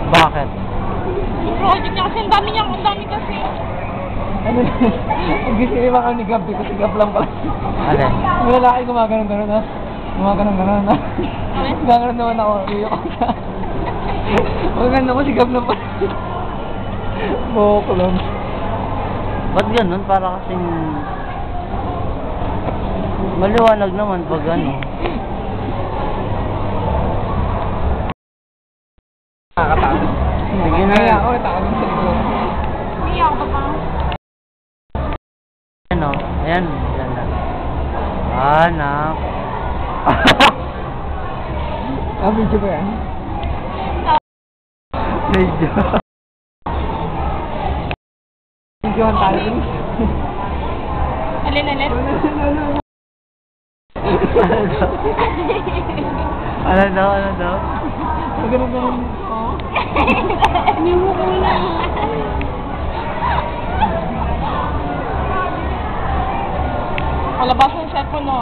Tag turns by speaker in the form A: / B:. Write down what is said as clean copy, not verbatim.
A: Bakit?
B: Yung project niya kasi, ang dami kasi.
C: Ano na? Gusto niya baka ni Gab, kasi Gab lang pala.
A: Ano?
C: Yung lalaki gumagano'n ha? Gumagano'n ha? Gagano'n naman ako. Iyo ko sa... Maganda ko si Gab lang pala. Buhok ko lang.
A: Ba't ganun? Para kasing... maliwanag naman pag ano.
C: Nakakatakot.
A: Sige na.
C: Kaya ako, natakot sa likod.
B: Hindi ako pa.
A: Ano? Ayan. Ayan na. Anak.
C: Video ba yan?
A: Medyo.
C: Videohan tayo.
B: Alin.
A: Ano daw?
C: Ganun.
B: Hindi mo ko na. Palabas yung cellphone mo.